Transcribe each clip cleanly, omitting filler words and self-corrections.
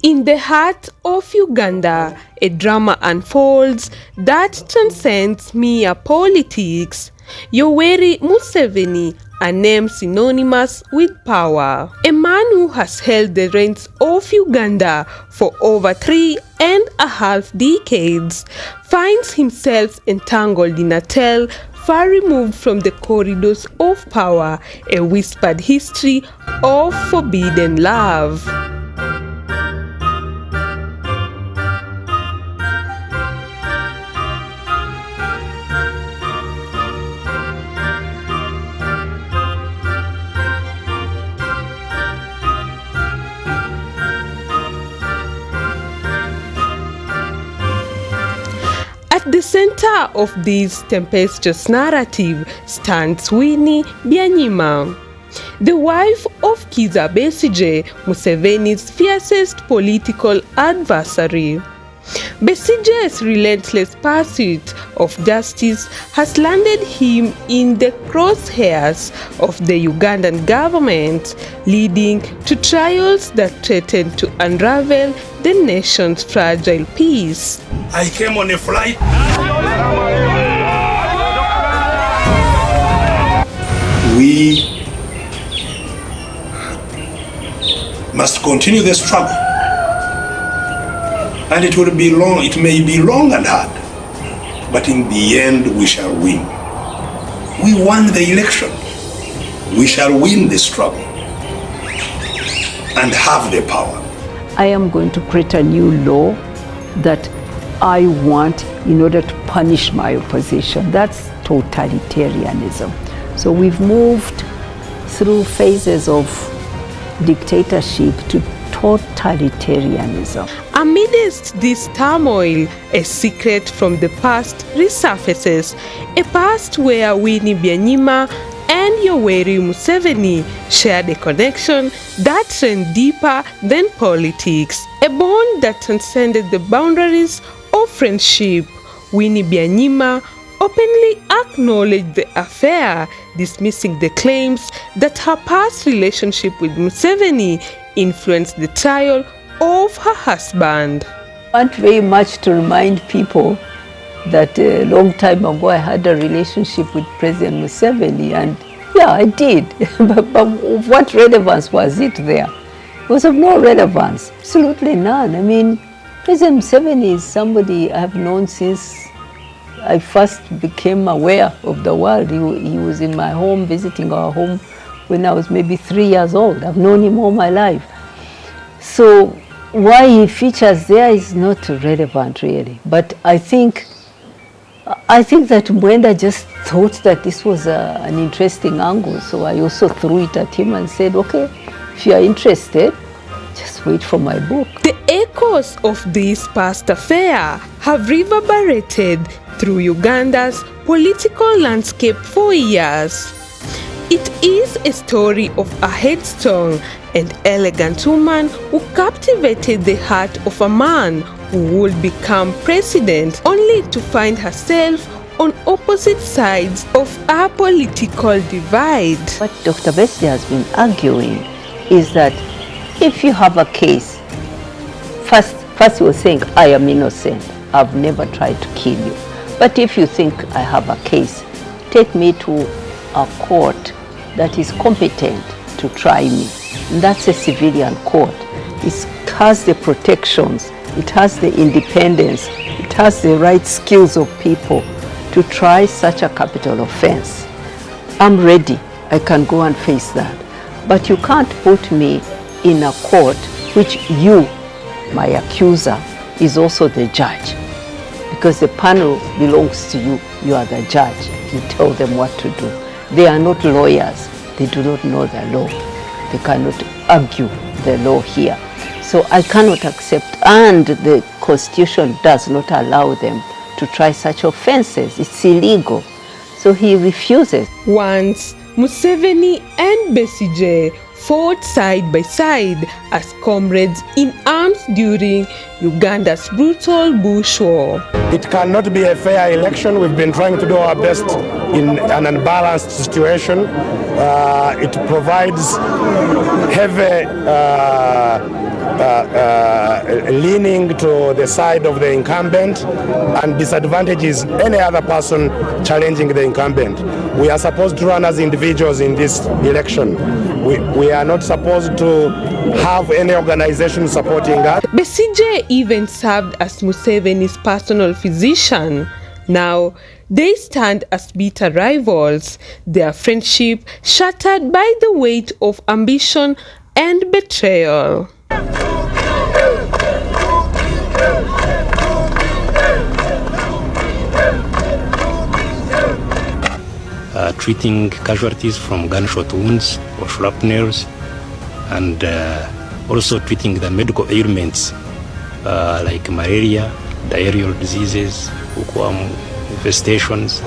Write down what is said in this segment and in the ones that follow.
In the heart of Uganda, a drama unfolds that transcends mere politics. Yoweri Museveni, a name synonymous with power. A man who has held the reins of Uganda for over 3.5 decades, finds himself entangled in a tale far removed from the corridors of power, a whispered history of forbidden love. At the center of this tempestuous narrative stands Winnie Byanyima, the wife of Kizza Besigye, Museveni's fiercest political adversary. Besigye's relentless pursuit of justice has landed him in the crosshairs of the Ugandan government, leading to trials that threaten to unravel the nation's fragile peace. I came on a flight. We must continue the struggle. And it will be long, it may be long and hard, but in the end we shall win. We won the election. We shall win the struggle and have the power. I am going to create a new law that I want in order to punish my opposition. That's totalitarianism. So we've moved through phases of dictatorship to totalitarianism. Amidst this turmoil, a secret from the past resurfaces, a past where Winnie Byanyima and Yoweri Museveni shared a connection that ran deeper than politics, a bond that transcended the boundaries of friendship. Winnie Byanyima openly acknowledged the affair, dismissing the claims that her past relationship with Museveni influenced the trial of her husband. I want very much to remind people that a long time ago I had a relationship with President Museveni, and yeah, I did. but what relevance was it there? It was of no relevance, absolutely none. I mean, President Museveni is somebody I've known since I first became aware of the world. He was in my home, visiting our home when I was maybe 3 years old. I've known him all my life. So why he features there is not relevant really. But I think that Mwenda just thought that this was an interesting angle. So I also threw it at him and said, okay, if you are interested, just wait for my book. The echoes of this past affair have reverberated through Uganda's political landscape for years. It is a story of a headstrong and elegant woman who captivated the heart of a man who would become president, only to find herself on opposite sides of a political divide. What Dr. Besigye has been arguing is that if you have a case, first you were saying, I am innocent, I've never tried to kill you. But if you think I have a case, take me to a court that is competent to try me. And that's a civilian court. It has the protections, it has the independence, it has the right skills of people to try such a capital offense. I'm ready, I can go and face that. But you can't put me in a court which you, my accuser, is also the judge. Because the panel belongs to you, you are the judge, you tell them what to do. They are not lawyers, they do not know the law. They cannot argue the law here. So I cannot accept, and the Constitution does not allow them to try such offenses. It's illegal. So he refuses. Once, Museveni and Besigye fought side by side as comrades in arms during Uganda's brutal bush war. It cannot be a fair election. We've been trying to do our best in an unbalanced situation. It provides heavy leaning to the side of the incumbent and disadvantages any other person challenging the incumbent. We are supposed to run as individuals in this election. We are not supposed to have any organization supporting us. Besigye even served as Museveni's personal physician. Now, they stand as bitter rivals, their friendship shattered by the weight of ambition and betrayal. Treating casualties from gunshot wounds or shrapnels, and also treating the medical ailments like malaria, diarrheal diseases, hookworm infestations.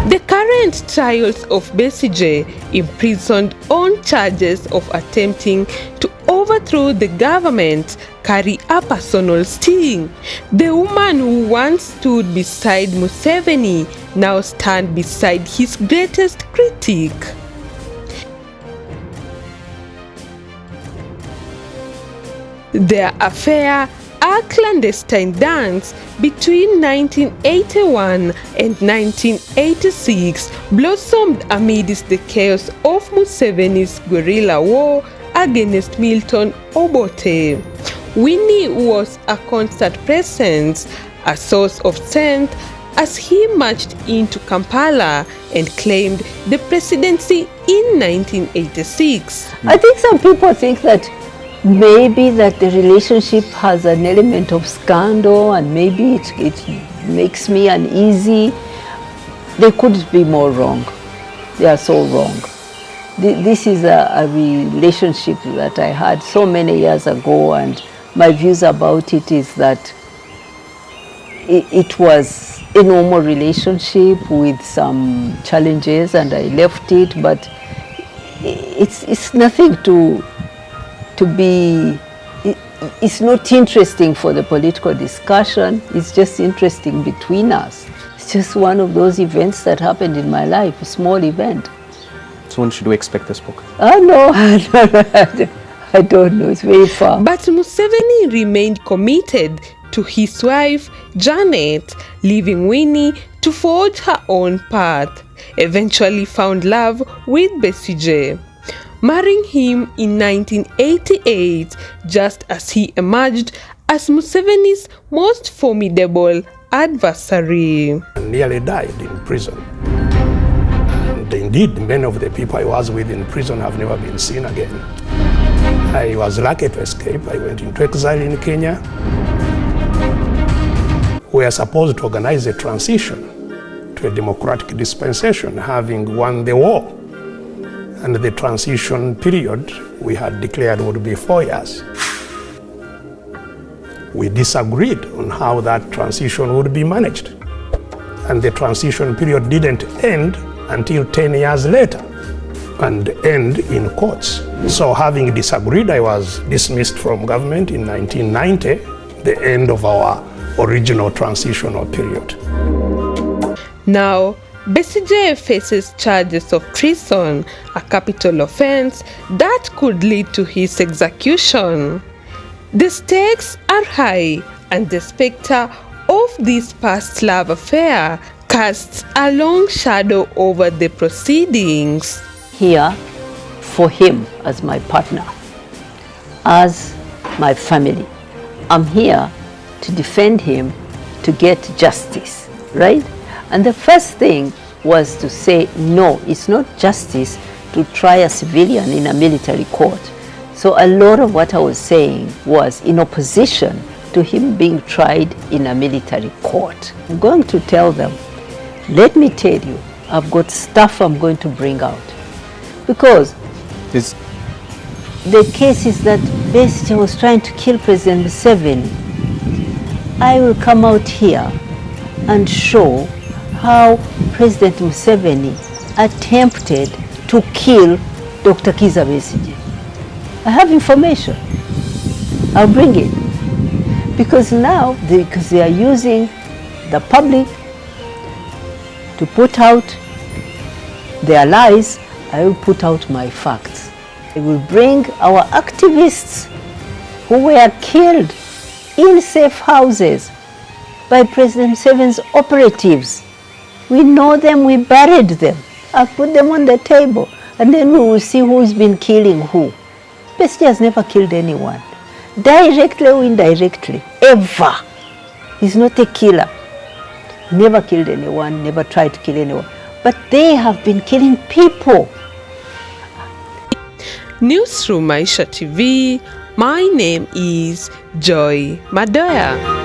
The current trials of Besigye, imprisoned on charges of attempting to overthrow the government, carry a personal sting. The woman who once stood beside Museveni now stands beside his greatest critic. Their affair, a clandestine dance between 1981 and 1986, blossomed amidst the chaos of Museveni's guerrilla war against Milton Obote. Winnie was a constant presence, a source of strength as he marched into Kampala and claimed the presidency in 1986. I think some people think that maybe that the relationship has an element of scandal and maybe it makes me uneasy. They couldn't be more wrong. They are so wrong. This is a relationship that I had so many years ago, and my views about it is that it was a normal relationship with some challenges, and I left it, but it's nothing to be, it's not interesting for the political discussion. It's just interesting between us. It's just one of those events that happened in my life, a small event. So when should we expect this book? Oh no, I don't know, it's very far. But Museveni remained committed to his wife, Janet, leaving Winnie to forge her own path, eventually found love with Besigye, marrying him in 1988, just as he emerged as Museveni's most formidable adversary. Nearly died in prison. And indeed, many of the people I was with in prison have never been seen again. I was lucky to escape. I went into exile in Kenya. We are supposed to organize a transition to a democratic dispensation, having won the war. And the transition period we had declared would be 4 years. We disagreed on how that transition would be managed. And the transition period didn't end until 10 years later and end in courts. So having disagreed, I was dismissed from government in 1990, the end of our original transitional period. Now, Besigye faces charges of treason, a capital offense that could lead to his execution. The stakes are high, and the specter of this past love affair casts a long shadow over the proceedings. Here for him as my partner, as my family. I'm here to defend him, to get justice, right? And the first thing was to say, no, it's not justice to try a civilian in a military court. So a lot of what I was saying was in opposition to him being tried in a military court. I'm going to tell them, let me tell you, I've got stuff I'm going to bring out. Because the case is that Besigye was trying to kill President Museveni. I will come out here and show how President Museveni attempted to kill Dr. Kizza Besigye. I have information. I'll bring it. Because now, because they are using the public to put out their lies, I will put out my facts. We will bring our activists who were killed in safe houses by President Museveni's operatives. We know them, we buried them. I've put them on the table, and then we will see who's been killing who. Besigye has never killed anyone, directly or indirectly, ever. He's not a killer. Never killed anyone, never tried to kill anyone. But they have been killing people. News through Maisha TV. My name is Joy Madoya.